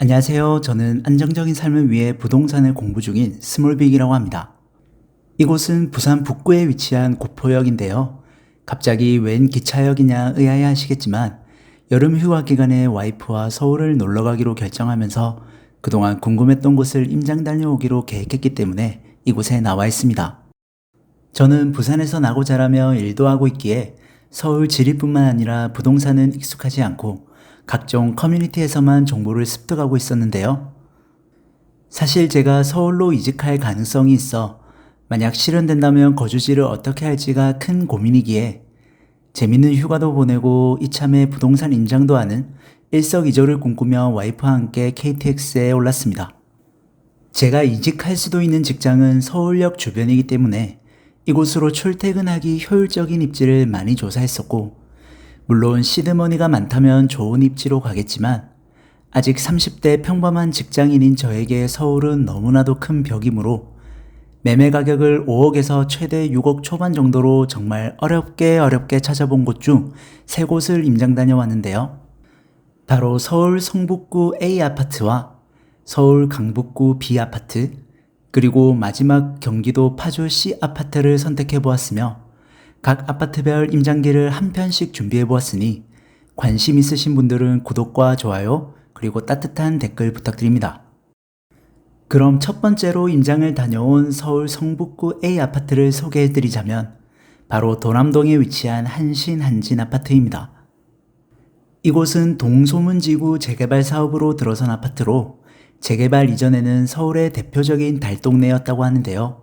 안녕하세요. 저는 안정적인 삶을 위해 부동산을 공부 중인 스몰빅이라고 합니다. 이곳은 부산 북구에 위치한 구포역인데요. 갑자기 웬 기차역이냐 의아해하시겠지만 여름 휴가 기간에 와이프와 서울을 놀러 가기로 결정하면서 그동안 궁금했던 곳을 임장 다녀오기로 계획했기 때문에 이곳에 나와 있습니다. 저는 부산에서 나고 자라며 일도 하고 있기에 서울 지리뿐만 아니라 부동산은 익숙하지 않고 각종 커뮤니티에서만 정보를 습득하고 있었는데요. 사실 제가 서울로 이직할 가능성이 있어 만약 실현된다면 거주지를 어떻게 할지가 큰 고민이기에 재밌는 휴가도 보내고 이참에 부동산 임장도 하는 일석이조를 꿈꾸며 와이프와 함께 KTX에 올랐습니다. 제가 이직할 수도 있는 직장은 서울역 주변이기 때문에 이곳으로 출퇴근하기 효율적인 입지를 많이 조사했었고, 물론 시드머니가 많다면 좋은 입지로 가겠지만 아직 30대 평범한 직장인인 저에게 서울은 너무나도 큰 벽이므로 매매 가격을 5억에서 최대 6억 초반 정도로 정말 어렵게 찾아본 곳 중 3곳을 임장 다녀왔는데요. 바로 서울 성북구 A 아파트와 서울 강북구 B 아파트, 그리고 마지막 경기도 파주 C 아파트를 선택해 보았으며 각 아파트별 임장기를 한 편씩 준비해 보았으니 관심 있으신 분들은 구독과 좋아요 그리고 따뜻한 댓글 부탁드립니다. 그럼 첫 번째로 임장을 다녀온 서울 성북구 A 아파트를 소개해 드리자면 바로 도남동에 위치한 한신 아파트입니다. 이곳은 동소문지구 재개발 사업으로 들어선 아파트로 재개발 이전에는 서울의 대표적인 달동네였다고 하는데요.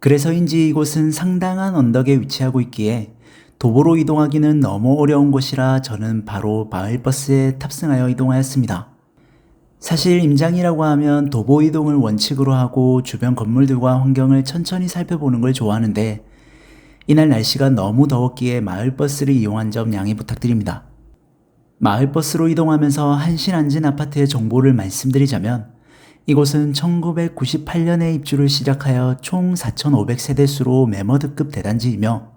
그래서인지 이곳은 상당한 언덕에 위치하고 있기에 도보로 이동하기는 너무 어려운 곳이라 저는 바로 마을버스에 탑승하여 이동하였습니다. 사실 임장이라고 하면 도보 이동을 원칙으로 하고 주변 건물들과 환경을 천천히 살펴보는 걸 좋아하는데 이날 날씨가 너무 더웠기에 마을버스를 이용한 점 양해 부탁드립니다. 마을버스로 이동하면서 한신 아파트의 정보를 말씀드리자면 이곳은 1998년에 입주를 시작하여 총 4,500세대수로 매머드급 대단지이며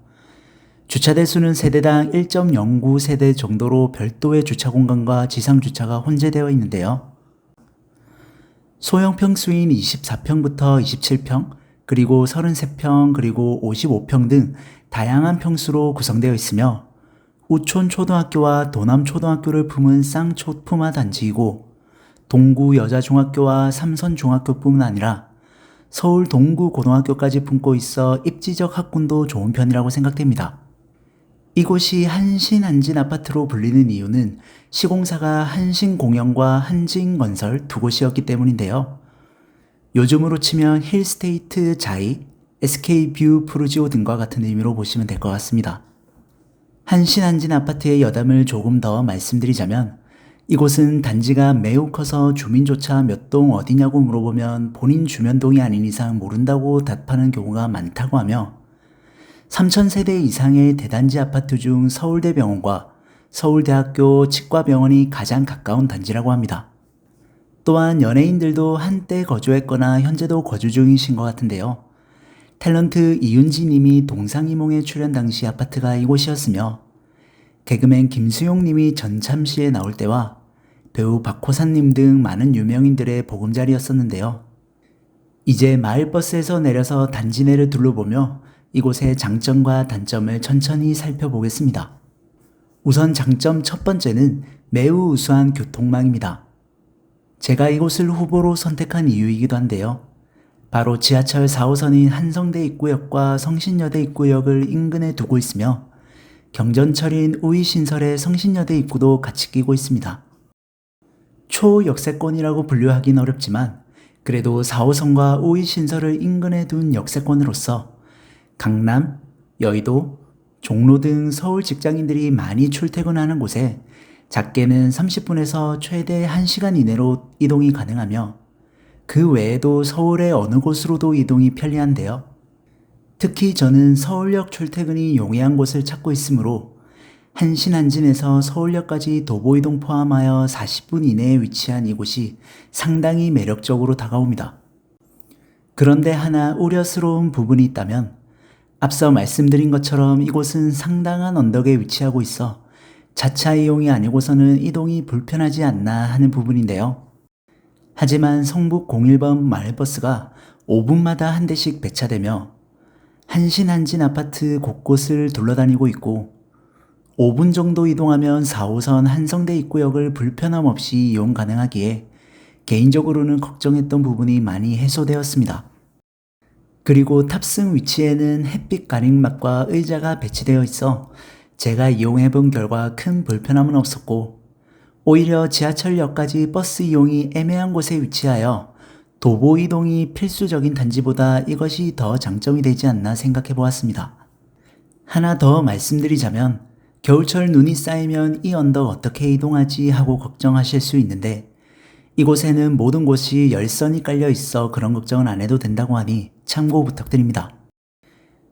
주차대수는 세대당 1.09세대 정도로 별도의 주차 공간과 지상 주차가 혼재되어 있는데요. 소형 평수인 24평부터 27평, 그리고 33평, 그리고 55평 등 다양한 평수로 구성되어 있으며 우촌초등학교와 도남초등학교를 품은 쌍초품화 단지이고 동구 여자중학교와 삼선중학교뿐만 아니라 서울 동구 고등학교까지 품고 있어 입지적 학군도 좋은 편이라고 생각됩니다. 이곳이 한신 아파트로 불리는 이유는 시공사가 한신공영과 한진건설 두 곳이었기 때문인데요. 요즘으로 치면 힐스테이트 자이, SK뷰 푸르지오 등과 같은 의미로 보시면 될 것 같습니다. 한신 아파트의 여담을 조금 더 말씀드리자면 이곳은 단지가 매우 커서 주민조차 몇 동 어디냐고 물어보면 본인 주변동이 아닌 이상 모른다고 답하는 경우가 많다고 하며 3,000세대 이상의 대단지 아파트 중 서울대병원과 서울대학교 치과병원이 가장 가까운 단지라고 합니다. 또한 연예인들도 한때 거주했거나 현재도 거주 중이신 것 같은데요. 탤런트 이윤지 님이 동상이몽에 출연 당시 아파트가 이곳이었으며 개그맨 김수용 님이 전참시에 나올 때와 배우 박호산 님 등 많은 유명인들의 보금자리였었는데요. 이제 마을버스에서 내려서 단지 내를 둘러보며 이곳의 장점과 단점을 천천히 살펴보겠습니다. 우선 장점 첫 번째는 매우 우수한 교통망입니다. 제가 이곳을 후보로 선택한 이유이기도 한데요. 바로 지하철 4호선인 한성대 입구역과 성신여대 입구역을 인근에 두고 있으며 경전철인 우이신설의 성신여대 입구도 같이 끼고 있습니다. 초역세권이라고 분류하긴 어렵지만 그래도 4호선과 우이신설을 인근에 둔 역세권으로서 강남, 여의도, 종로 등 서울 직장인들이 많이 출퇴근하는 곳에 작게는 30분에서 최대 1시간 이내로 이동이 가능하며 그 외에도 서울의 어느 곳으로도 이동이 편리한데요. 특히 저는 서울역 출퇴근이 용이한 곳을 찾고 있으므로 한신에서 서울역까지 도보 이동 포함하여 40분 이내에 위치한 이곳이 상당히 매력적으로 다가옵니다. 그런데 하나 우려스러운 부분이 있다면 앞서 말씀드린 것처럼 이곳은 상당한 언덕에 위치하고 있어 자차 이용이 아니고서는 이동이 불편하지 않나 하는 부분인데요. 하지만 성북 01번 마을버스가 5분마다 한 대씩 배차되며 한신한진 아파트 곳곳을 둘러다니고 있고 5분 정도 이동하면 4호선 한성대 입구역을 불편함 없이 이용 가능하기에 개인적으로는 걱정했던 부분이 많이 해소되었습니다. 그리고 탑승 위치에는 햇빛 가림막과 의자가 배치되어 있어 제가 이용해본 결과 큰 불편함은 없었고 오히려 지하철역까지 버스 이용이 애매한 곳에 위치하여 도보 이동이 필수적인 단지보다 이것이 더 장점이 되지 않나 생각해 보았습니다. 하나 더 말씀드리자면 겨울철 눈이 쌓이면 이 언덕 어떻게 이동하지 하고 걱정하실 수 있는데 이곳에는 모든 곳이 열선이 깔려 있어 그런 걱정은 안 해도 된다고 하니 참고 부탁드립니다.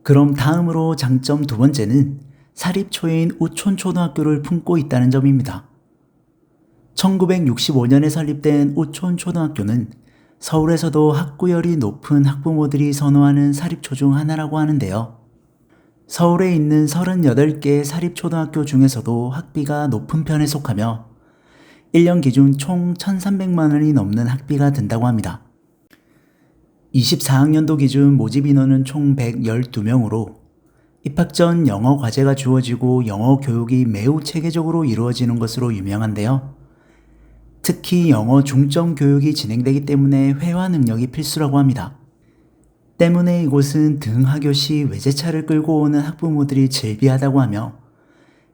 그럼 다음으로 장점 두 번째는 사립초인 우촌초등학교를 품고 있다는 점입니다. 1965년에 설립된 우촌초등학교는 서울에서도 학구열이 높은 학부모들이 선호하는 사립초 중 하나라고 하는데요. 서울에 있는 38개 사립초등학교 중에서도 학비가 높은 편에 속하며 1년 기준 총 1,300만 원이 넘는 학비가 든다고 합니다. 24학년도 기준 모집 인원은 총 112명으로 입학 전 영어 과제가 주어지고 영어 교육이 매우 체계적으로 이루어지는 것으로 유명한데요. 특히 영어 중점 교육이 진행되기 때문에 회화 능력이 필수라고 합니다. 때문에 이곳은 등하교 시 외제차를 끌고 오는 학부모들이 즐비하다고 하며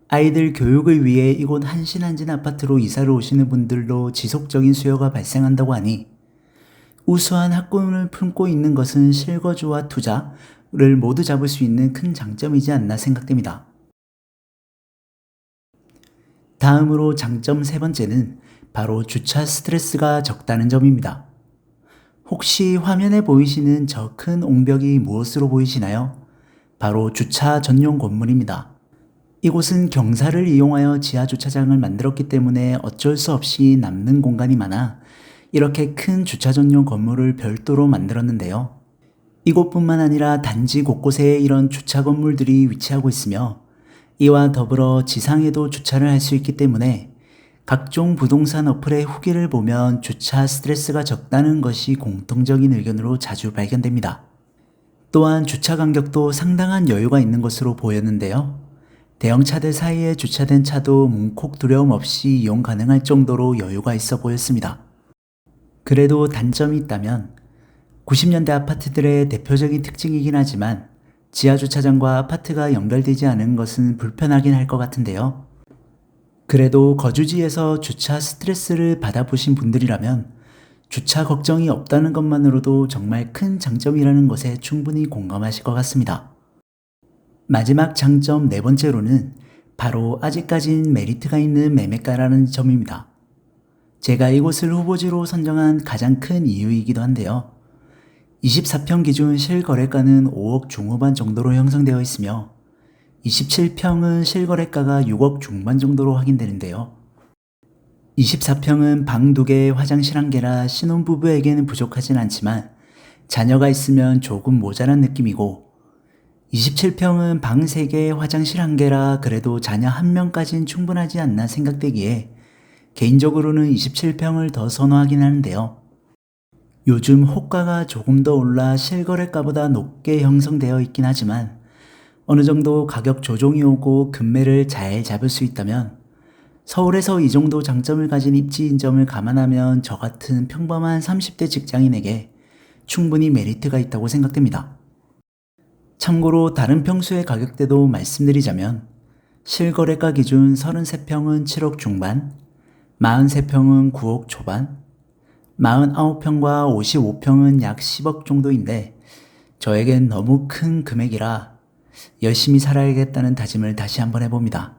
아이들 교육을 위해 이곳 한신한진 아파트로 이사를 오시는 분들로 지속적인 수요가 발생한다고 하니 우수한 학군을 품고 있는 것은 실거주와 투자를 모두 잡을 수 있는 큰 장점이지 않나 생각됩니다. 다음으로 장점 세 번째는 바로 주차 스트레스가 적다는 점입니다. 혹시 화면에 보이시는 저 큰 옹벽이 무엇으로 보이시나요? 바로 주차 전용 건물입니다. 이곳은 경사를 이용하여 지하 주차장을 만들었기 때문에 어쩔 수 없이 남는 공간이 많아 이렇게 큰 주차 전용 건물을 별도로 만들었는데요. 이곳뿐만 아니라 단지 곳곳에 이런 주차 건물들이 위치하고 있으며 이와 더불어 지상에도 주차를 할 수 있기 때문에 각종 부동산 어플의 후기를 보면 주차 스트레스가 적다는 것이 공통적인 의견으로 자주 발견됩니다. 또한 주차 간격도 상당한 여유가 있는 것으로 보였는데요. 대형 차들 사이에 주차된 차도 문콕 두려움 없이 이용 가능할 정도로 여유가 있어 보였습니다. 그래도 단점이 있다면 90년대 아파트들의 대표적인 특징이긴 하지만 지하 주차장과 아파트가 연결되지 않은 것은 불편하긴 할 것 같은데요. 그래도 거주지에서 주차 스트레스를 받아보신 분들이라면 주차 걱정이 없다는 것만으로도 정말 큰 장점이라는 것에 충분히 공감하실 것 같습니다. 마지막 장점 네 번째로는 바로 아직까진 메리트가 있는 매매가라는 점입니다. 제가 이곳을 후보지로 선정한 가장 큰 이유이기도 한데요. 24평 기준 실거래가는 5억 중후반 정도로 형성되어 있으며 27평은 실거래가가 6억 중반 정도로 확인되는데요. 24평은 방 2개, 화장실 1개라 신혼부부에게는 부족하진 않지만 자녀가 있으면 조금 모자란 느낌이고 27평은 방 3개, 화장실 1개라 그래도 자녀 1명까지는 충분하지 않나 생각되기에 개인적으로는 27평을 더 선호하긴 하는데요. 요즘 호가가 조금 더 올라 실거래가보다 높게 형성되어 있긴 하지만 어느 정도 가격 조정이 오고 금매를 잘 잡을 수 있다면 서울에서 이 정도 장점을 가진 입지인 점을 감안하면 저 같은 평범한 30대 직장인에게 충분히 메리트가 있다고 생각됩니다. 참고로 다른 평수의 가격대도 말씀드리자면 실거래가 기준 33평은 7억 중반, 43평은 9억 초반, 49평과 55평은 약 10억 정도인데 저에겐 너무 큰 금액이라 열심히 살아야겠다는 다짐을 다시 한번 해봅니다.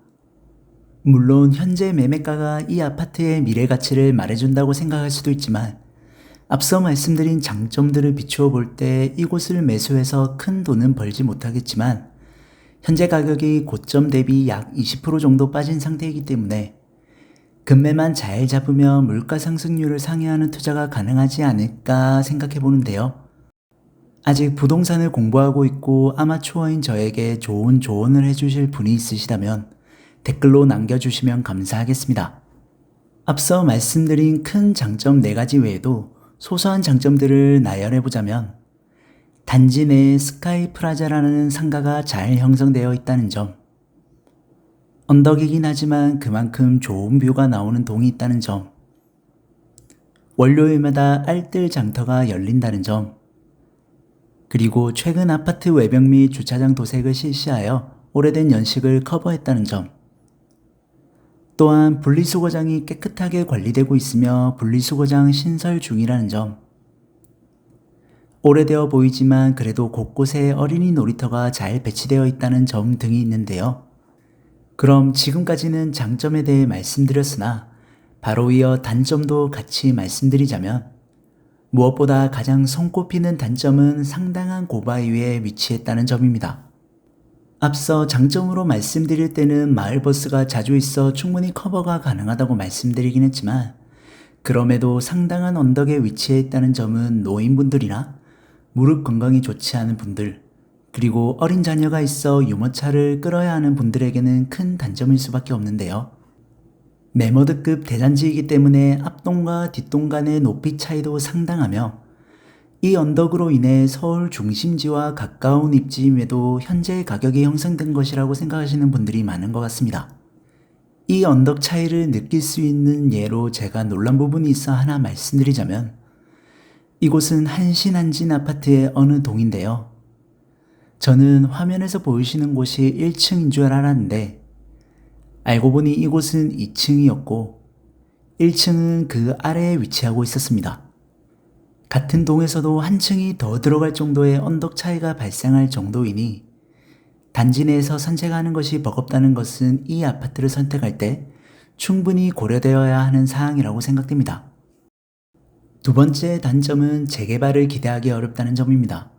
물론 현재 매매가가 이 아파트의 미래 가치를 말해준다고 생각할 수도 있지만 앞서 말씀드린 장점들을 비추어 볼 때 이곳을 매수해서 큰 돈은 벌지 못하겠지만 현재 가격이 고점 대비 약 20% 정도 빠진 상태이기 때문에 금매만 잘 잡으면 물가 상승률을 상회하는 투자가 가능하지 않을까 생각해 보는데요. 아직 부동산을 공부하고 있고 아마추어인 저에게 좋은 조언을 해주실 분이 있으시다면 댓글로 남겨주시면 감사하겠습니다. 앞서 말씀드린 큰 장점 4가지 외에도 소소한 장점들을 나열해보자면 단지 내에 스카이 프라자라는 상가가 잘 형성되어 있다는 점, 언덕이긴 하지만 그만큼 좋은 뷰가 나오는 동이 있다는 점, 월요일마다 알뜰 장터가 열린다는 점, 그리고 최근 아파트 외벽 및 주차장 도색을 실시하여 오래된 연식을 커버했다는 점, 또한 분리수거장이 깨끗하게 관리되고 있으며 분리수거장 신설 중이라는 점, 오래되어 보이지만 그래도 곳곳에 어린이 놀이터가 잘 배치되어 있다는 점 등이 있는데요. 그럼 지금까지는 장점에 대해 말씀드렸으나 바로 이어 단점도 같이 말씀드리자면 무엇보다 가장 손꼽히는 단점은 상당한 고바위에 위치했다는 점입니다. 앞서 장점으로 말씀드릴 때는 마을버스가 자주 있어 충분히 커버가 가능하다고 말씀드리긴 했지만 그럼에도 상당한 언덕에 위치해 있다는 점은 노인분들이나 무릎 건강이 좋지 않은 분들, 그리고 어린 자녀가 있어 유모차를 끌어야 하는 분들에게는 큰 단점일 수밖에 없는데요. 매머드급 대단지이기 때문에 앞동과 뒷동 간의 높이 차이도 상당하며 이 언덕으로 인해 서울 중심지와 가까운 입지임에도 현재 가격이 형성된 것이라고 생각하시는 분들이 많은 것 같습니다. 이 언덕 차이를 느낄 수 있는 예로 제가 놀란 부분이 있어 하나 말씀드리자면 이곳은 한신한진 아파트의 어느 동인데요. 저는 화면에서 보이시는 곳이 1층인 줄 알았는데 알고 보니 이곳은 2층이었고 1층은 그 아래에 위치하고 있었습니다. 같은 동에서도 한 층이 더 들어갈 정도의 언덕 차이가 발생할 정도이니 단지 내에서 산책하는 것이 버겁다는 것은 이 아파트를 선택할 때 충분히 고려되어야 하는 사항이라고 생각됩니다. 두 번째 단점은 재개발을 기대하기 어렵다는 점입니다.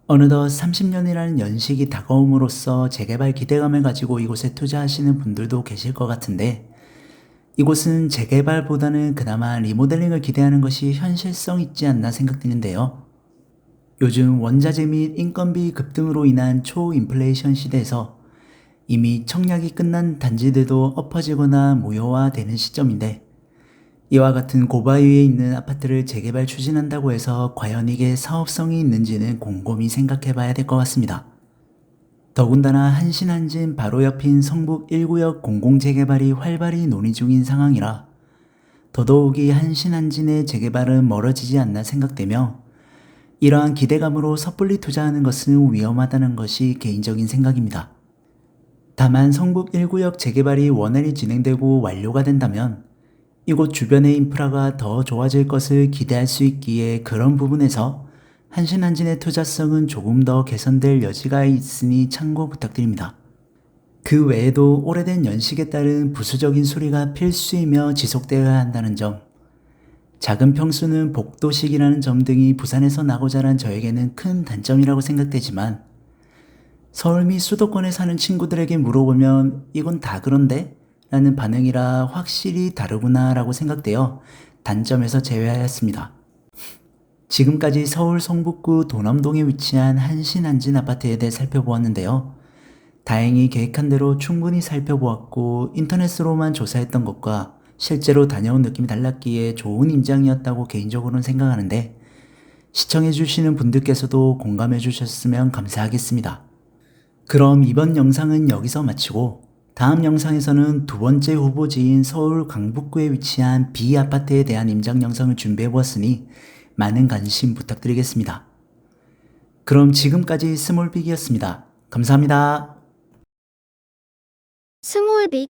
어느덧 30년이라는 연식이 다가옴으로써 재개발 기대감을 가지고 이곳에 투자하시는 분들도 계실 것 같은데 이곳은 재개발보다는 그나마 리모델링을 기대하는 것이 현실성 있지 않나 생각되는데요. 요즘 원자재 및 인건비 급등으로 인한 초인플레이션 시대에서 이미 청약이 끝난 단지들도 엎어지거나 무효화되는 시점인데 이와 같은 고바위에 있는 아파트를 재개발 추진한다고 해서 과연 이게 사업성이 있는지는 곰곰이 생각해 봐야 될 것 같습니다. 더군다나 한신한진 바로 옆인 성북 1구역 공공재개발이 활발히 논의 중인 상황이라 더더욱이 한신한진의 재개발은 멀어지지 않나 생각되며 이러한 기대감으로 섣불리 투자하는 것은 위험하다는 것이 개인적인 생각입니다. 다만 성북 1구역 재개발이 원활히 진행되고 완료가 된다면 이곳 주변의 인프라가 더 좋아질 것을 기대할 수 있기에 그런 부분에서 한신한진의 투자성은 조금 더 개선될 여지가 있으니 참고 부탁드립니다. 그 외에도 오래된 연식에 따른 부수적인 수리가 필수이며 지속되어야 한다는 점, 작은 평수는 복도식이라는 점 등이 부산에서 나고 자란 저에게는 큰 단점이라고 생각되지만 서울 및 수도권에 사는 친구들에게 물어보면 이건 다 그런데? 라는 반응이라 확실히 다르구나 라고 생각되어 단점에서 제외하였습니다. 지금까지 서울 성북구 도남동에 위치한 한신한진 아파트에 대해 살펴보았는데요. 다행히 계획한 대로 충분히 살펴보았고 인터넷으로만 조사했던 것과 실제로 다녀온 느낌이 달랐기에 좋은 임장이었다고 개인적으로는 생각하는데 시청해주시는 분들께서도 공감해주셨으면 감사하겠습니다. 그럼 이번 영상은 여기서 마치고 다음 영상에서는 두 번째 후보지인 서울 강북구에 위치한 B 아파트에 대한 임장 영상을 준비해보았으니 많은 관심 부탁드리겠습니다. 그럼 지금까지 스몰빅이었습니다. 감사합니다. 스몰빅